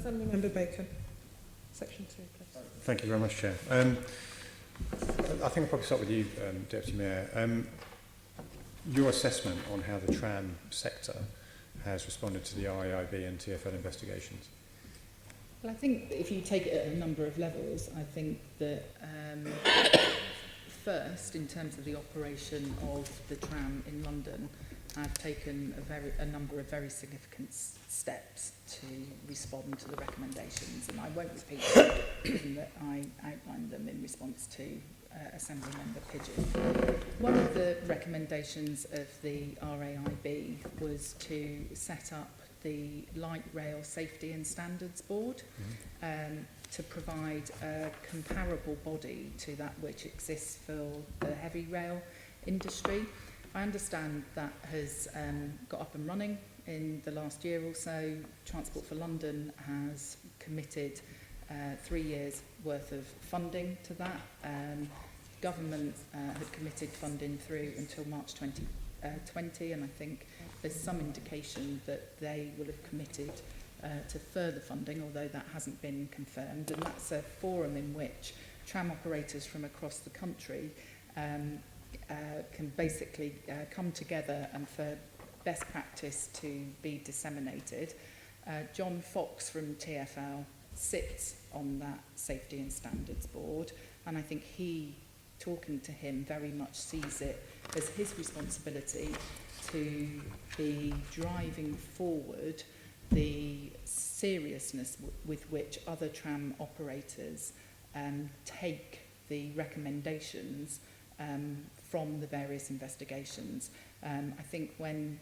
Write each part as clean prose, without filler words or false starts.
Assemblymember Bacon, section 2, please. Thank you very much, Chair. I think I'll probably start with you, Deputy Mayor. Your assessment on how the Tram sector has responded to the RAIB and TfL investigations? Well, I think if you take it at a number of levels, I think that first, in terms of the operation of the tram in London, I've taken a number of very significant steps to respond to the recommendations, and I won't repeat them, given that I outlined them in response to Assemblymember Pidgeon. One of the recommendations of the RAIB was to set up the Light Rail Safety and Standards Board to provide a comparable body to that which exists for the heavy rail industry. I understand that has got up and running in the last year or so. Transport for London has committed 3 years worth of funding to that. Government had committed funding through until March 2020, and I think there's some indication that they will have committed to further funding, although that hasn't been confirmed. And that's a forum in which tram operators from across the country can basically come together and for best practice to be disseminated. John Fox from TfL sits on that Safety and Standards Board, and I think talking to him very much sees it as his responsibility to be driving forward the seriousness with which other tram operators take the recommendations from the various investigations. I think when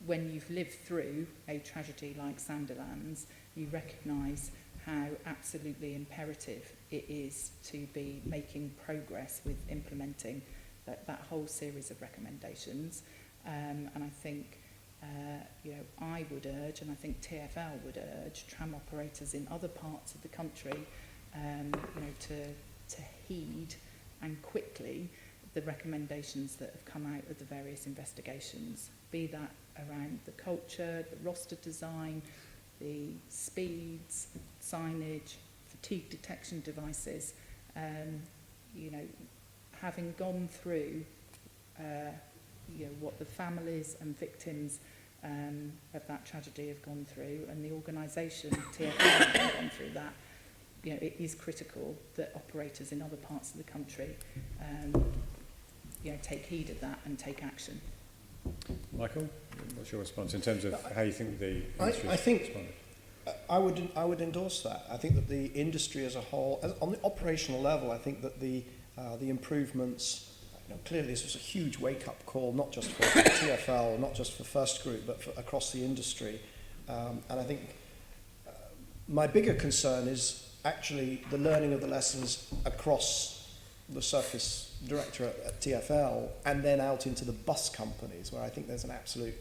you've lived through a tragedy like Sandilands, you recognise how absolutely imperative it is to be making progress with implementing that whole series of recommendations. And I think I would urge, and I think TfL would urge, tram operators in other parts of the country to heed and quickly the recommendations that have come out of the various investigations, be that around the culture, the roster design, the speeds, signage, fatigue detection devices. Having gone through what the families and victims of that tragedy have gone through, and the organisation TfL have gone through that, it is critical that operators in other parts of the country take heed of that and take action. Michael, what's your response in terms of how you think the industry I think responded? I would endorse that. I think that the industry as a whole, on the operational level, I think that the improvements, clearly this was a huge wake-up call, not just for TfL, not just for First Group, but across the industry. And I think my bigger concern is actually the learning of the lessons across the surface director at TfL and then out into the bus companies, where I think there's an absolute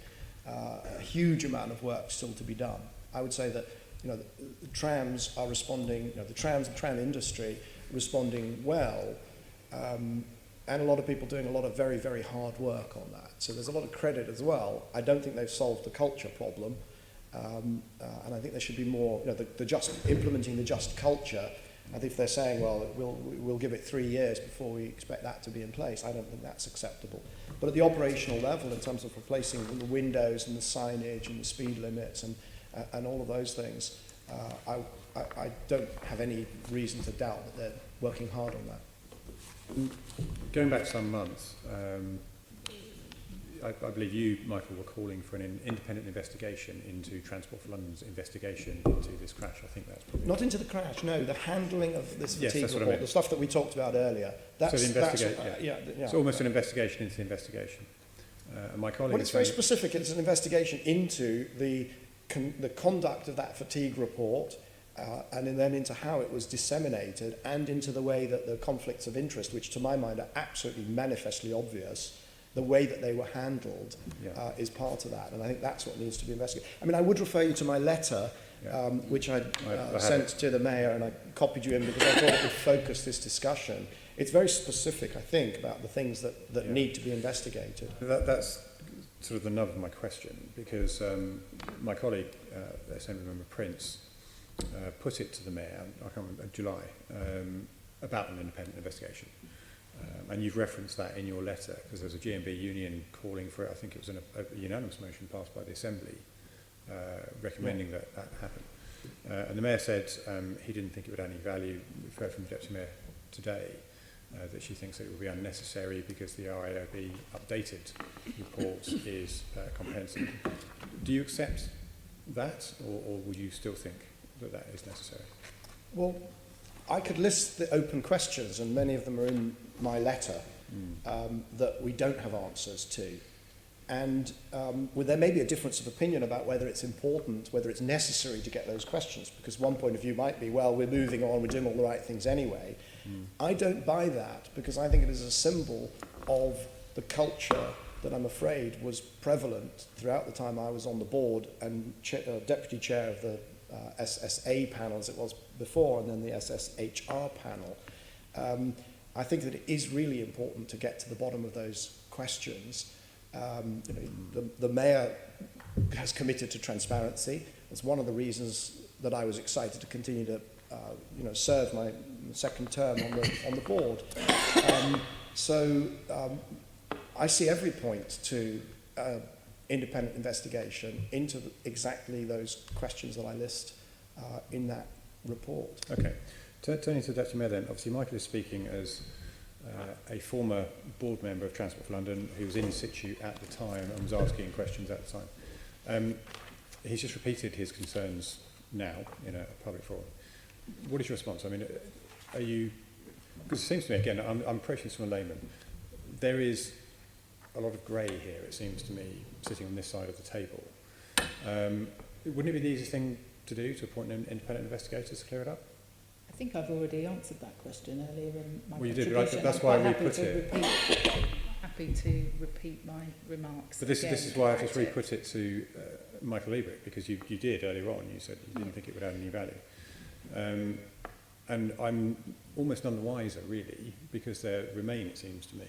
a huge amount of work still to be done. I would say that the trams are responding, the trams and tram industry responding well, and a lot of people doing a lot of very, very hard work on that. So there's a lot of credit as well. I don't think they've solved the culture problem, and I think there should be more, implementing the just culture. I think if they're saying, well, we'll give it 3 years before we expect that to be in place, I don't think that's acceptable. But at the operational level, in terms of replacing the windows and the signage and the speed limits and all of those things, I don't have any reason to doubt that they're working hard on that. Going back some months, I believe you, Michael, were calling for an independent investigation into Transport for London's investigation into this crash. I think that's probably... Not into the crash, no, the handling of this fatigue yes, report, the stuff that we talked about earlier. So it's almost an investigation into the investigation. My colleague... Well, it's very specific. It's an investigation into the conduct of that fatigue report, and then into how it was disseminated, and into the way that the conflicts of interest, which to my mind are absolutely manifestly obvious, the way that they were handled is part of that. And I think that's what needs to be investigated. I mean, I would refer you to my letter, which I sent to the Mayor, and I copied you in because I thought it would focus this discussion. It's very specific, I think, about the things that need to be investigated. That's sort of the nub of my question, because my colleague, Assemblymember Prince, put it to the Mayor, I can't remember, July, about an independent investigation. And you've referenced that in your letter, because there's a GMB union calling for it. I think it was a unanimous motion passed by the Assembly recommending that happen. And the Mayor said he didn't think it would add any value. We've heard from the Deputy Mayor today that she thinks that it would be unnecessary because the RAIB updated report is comprehensive. Do you accept that, or would you still think that that is necessary? Well, I could list the open questions, and many of them are in my letter, that we don't have answers to. And well, there may be a difference of opinion about whether it's important, whether it's necessary to get those questions, because one point of view might be, well, we're moving on, we're doing all the right things anyway. I don't buy that, because I think it is a symbol of the culture that I'm afraid was prevalent throughout the time I was on the board and deputy chair of the SSA panel, as it was before, and then the SSHR panel. I think that it is really important to get to the bottom of those questions. The Mayor has committed to transparency. It's one of the reasons that I was excited to continue to serve my second term on the board. I see every point to independent investigation into exactly those questions that I list in that report. Okay. Turning to the Deputy Mayor then, obviously Michael is speaking as a former board member of Transport for London who was in situ at the time and was asking questions at the time. He's just repeated his concerns now in a public forum. What is your response? I mean, are you... Because it seems to me, again, I'm approaching this from a layman. There is a lot of grey here, it seems to me, sitting on this side of the table. Wouldn't it be the easiest thing to do to appoint an independent investigator to clear it up? I think I've already answered that question earlier in my Well, you did, contribution. but that's why we put it. Happy to repeat my remarks. But this is why I've just re-put it to Michael Liebreich, because you did earlier on. You said you didn't think it would add any value. And I'm almost none the wiser, really, because there remain, it seems to me,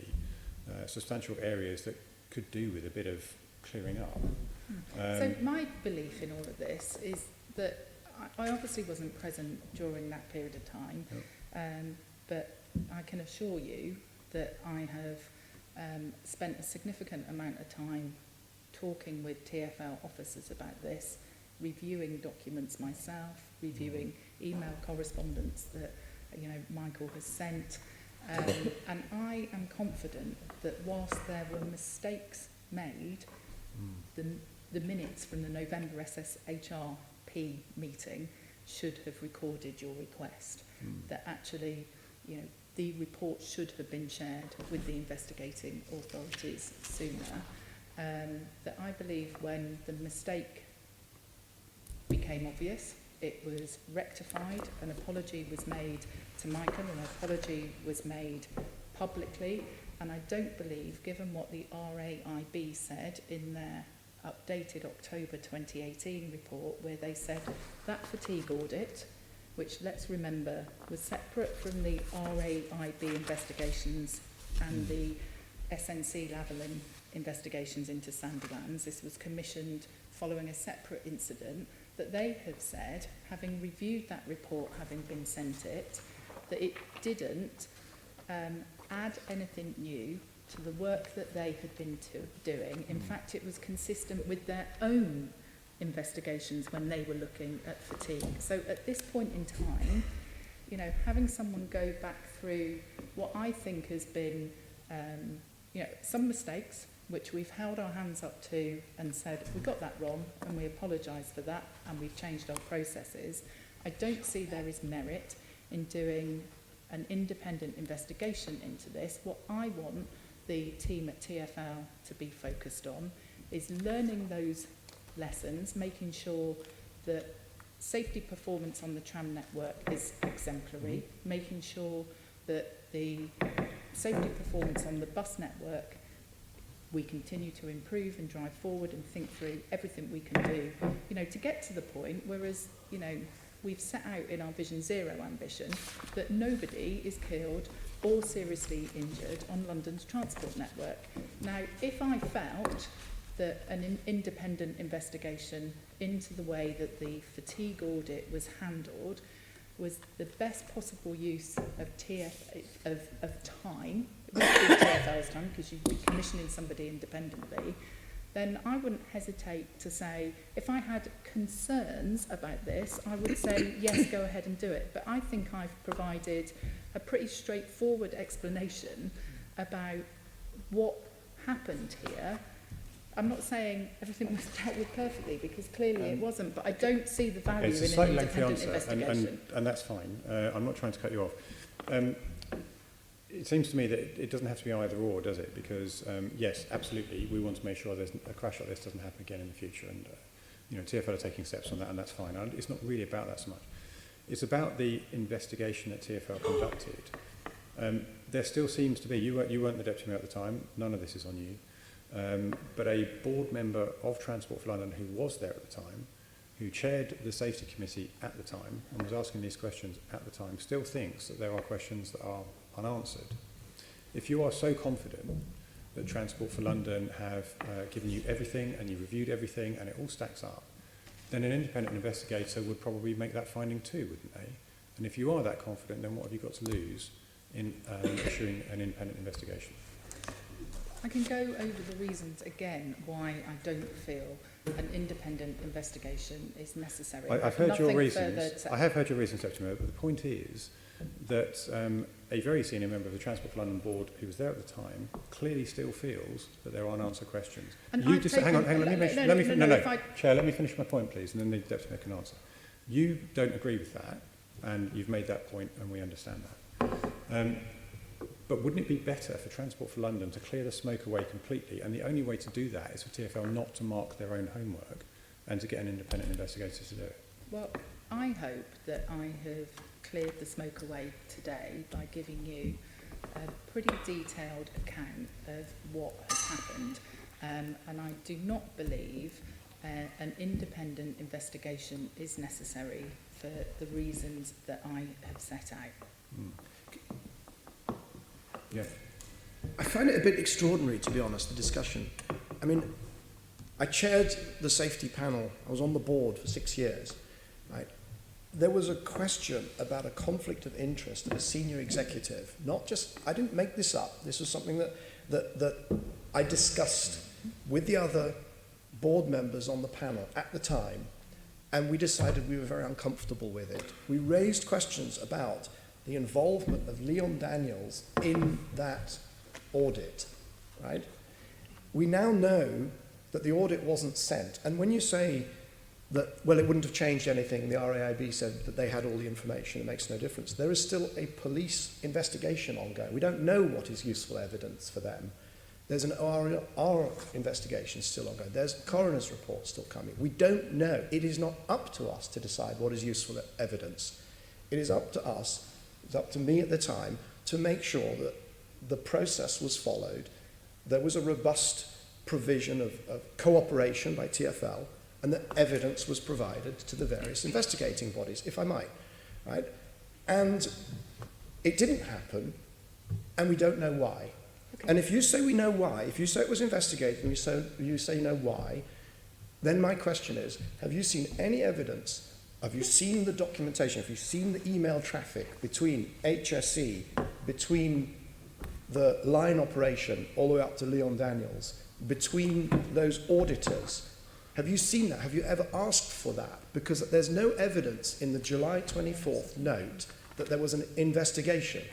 substantial areas that could do with a bit of clearing up. So my belief in all of this is that I obviously wasn't present during that period of time, but I can assure you that I have spent a significant amount of time talking with TfL officers about this, reviewing documents myself, reviewing email correspondence that Michael has sent, and I am confident that whilst there were mistakes made, the minutes from the November SSHRP meeting should have recorded your request, that actually the report should have been shared with the investigating authorities sooner. That I believe when the mistake became obvious, it was rectified, an apology was made to Michael, an apology was made publicly, and I don't believe, given what the RAIB said in their updated October 2018 report, where they said that fatigue audit, which, let's remember, was separate from the RAIB investigations and the SNC Lavalin investigations into Sandilands. This was commissioned following a separate incident, that they have said, having reviewed that report, having been sent it, that it didn't add anything new to the work that they had been doing. In fact, it was consistent with their own investigations when they were looking at fatigue. So at this point in time, having someone go back through what I think has been, some mistakes, which we've held our hands up to and said, we got that wrong and we apologise for that and we've changed our processes. I don't see there is merit in doing an independent investigation into this. What I want the team at TfL to be focused on is learning those lessons, making sure that safety performance on the tram network is exemplary, making sure that the safety performance on the bus network we continue to improve and drive forward and think through everything we can do, to get to the point, whereas, we've set out in our Vision Zero ambition that nobody is killed or seriously injured on London's transport network. Now, if I felt that an independent investigation into the way that the fatigue audit was handled was the best possible use of time, it wouldn't be TfL's time because you'd be commissioning somebody independently, then I wouldn't hesitate to say, if I had concerns about this, I would say, yes, go ahead and do it. But I think I've provided a pretty straightforward explanation about what happened here. I'm not saying everything was dealt with perfectly, because clearly it wasn't, but I don't see the value it's a in an slightly lengthy independent answer, investigation. and that's fine. I'm not trying to cut you off. It seems to me that it doesn't have to be either or, does it? Because, yes, absolutely, we want to make sure there's a crash like this doesn't happen again in the future. And, you know, TfL are taking steps on that, and that's fine. It's not really about that so much. It's about the investigation that TfL conducted. There still seems to be, you weren't the Deputy Mayor at the time, none of this is on you, but a board member of Transport for London who was there at the time, who chaired the safety committee at the time and was asking these questions at the time, still thinks that there are questions that are unanswered. If you are so confident that Transport for London have given you everything and you reviewed everything and it all stacks up, then an independent investigator would probably make that finding too, wouldn't they? And if you are that confident, then what have you got to lose in issuing an independent investigation? I can go over the reasons again why I don't feel an independent investigation is necessary. I've heard your Nothing reasons. further to- I have heard your reasons, Deputy Mayor, but the point is that a very senior member of the Transport for London board who was there at the time clearly still feels that there are unanswered questions. And You I've just taken- hang on, no, Chair, let me finish my point, please, and then the Deputy Mayor can answer. You don't agree with that, and you've made that point, and we understand that. But wouldn't it be better for Transport for London to clear the smoke away completely? And the only way to do that is for TfL not to mark their own homework and to get an independent investigator to do it. Well, I hope that I have cleared the smoke away today by giving you a pretty detailed account of what has happened. And I do not believe an independent investigation is necessary for the reasons that I have set out. Mm. Yeah. I find it a bit extraordinary, to be honest, the discussion. I mean, I chaired the safety panel. I was on the board for 6 years. Right? There was a question about a conflict of interest of a senior executive. Not just, I didn't make this up. This was something that I discussed with the other board members on the panel at the time, and we decided we were very uncomfortable with it. We raised questions about the involvement of Leon Daniels in that audit, right? We now know that the audit wasn't sent. And when you say that, well, it wouldn't have changed anything, the RAIB said that they had all the information, it makes no difference. There is still a police investigation ongoing. We don't know what is useful evidence for them. There's an RR investigation still ongoing. There's a coroner's report still coming. We don't know. It is not up to us to decide what is useful evidence. It is up to us, it's up to me at the time, to make sure that the process was followed. There was a robust provision of cooperation by TfL, and that evidence was provided to the various investigating bodies, if I might, right? And it didn't happen, and we don't know why. Okay. And if you say we know why, if you say it was investigated, and you say you know why, then my question is, have you seen any evidence? Have you seen the documentation? Have you seen the email traffic between HSE, between the line operation, all the way up to Leon Daniels, between those auditors? Have you seen that? Have you ever asked for that? Because there's no evidence in the July 24th note that there was an investigation.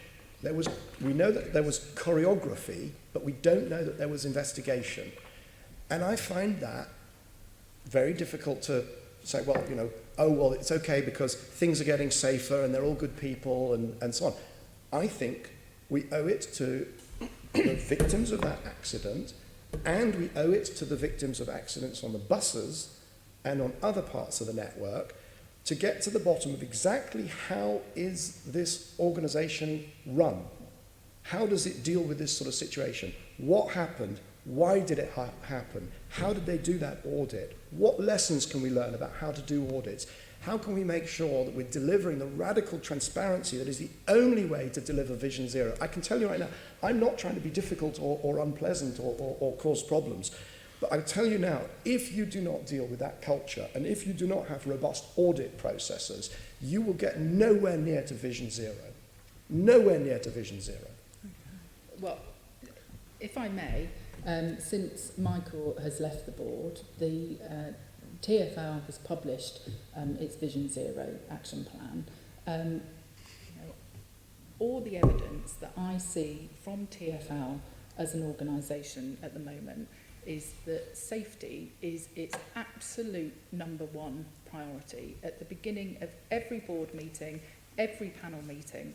We know that there was choreography, but we don't know that there was investigation. And I find that very difficult to say, well, you know, oh, well, it's okay because things are getting safer and they're all good people and so on. I think we owe it to the victims of that accident, and we owe it to the victims of accidents on the buses and on other parts of the network to get to the bottom of exactly how is this organisation run. How does it deal with this sort of situation? What happened? Why did it happen? How did they do that audit? What lessons can we learn about how to do audits? How can we make sure that we're delivering the radical transparency that is the only way to deliver Vision Zero? I can tell you right now, I'm not trying to be difficult or unpleasant or cause problems. But I tell you now, if you do not deal with that culture, and if you do not have robust audit processes, you will get nowhere near to Vision Zero. Nowhere near to Vision Zero. Well, if I may, since Michael has left the board, the TfL has published its Vision Zero action plan. You know, all the evidence that I see from TfL as an organisation at the moment is that safety is its absolute #1 priority. At the beginning of every board meeting, every panel meeting,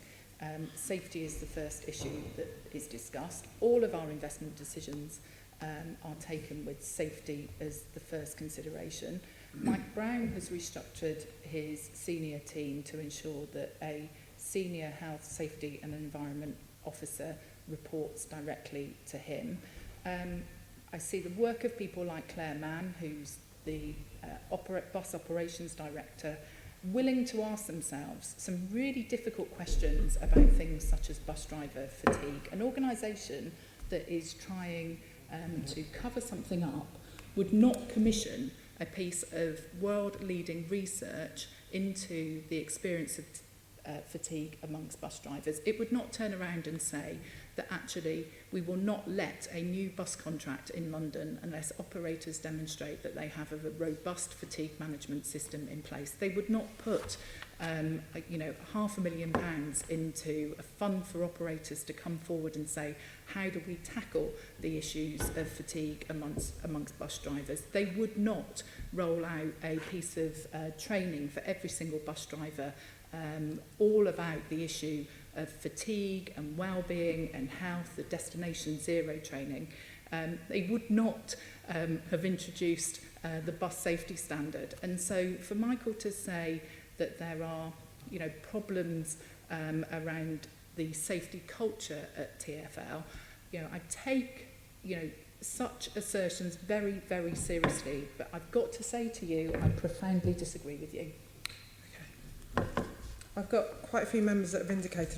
safety is the first issue that is discussed. All of our investment decisions are taken with safety as the first consideration. Mike Brown has restructured his senior team to ensure that a senior health, safety and environment officer reports directly to him. I see the work of people like Claire Mann, who's the bus operations director, willing to ask themselves some really difficult questions about things such as bus driver fatigue. An organisation that is trying to cover something up would not commission a piece of world-leading research into the experience of fatigue amongst bus drivers. It would not turn around and say that actually we will not let a new bus contract in London unless operators demonstrate that they have a robust fatigue management system in place. They would not put £500,000 into a fund for operators to come forward and say, how do we tackle the issues of fatigue amongst bus drivers? They would not roll out a piece of training for every single bus driver all about the issue of fatigue and well-being and health, the Destination Zero training. They would not have introduced the bus safety standard. And so for Michael to say that there are, problems around the safety culture at TfL, I take, such assertions very, very seriously. But I've got to say to you, I profoundly disagree with you. I've got quite a few members that have indicated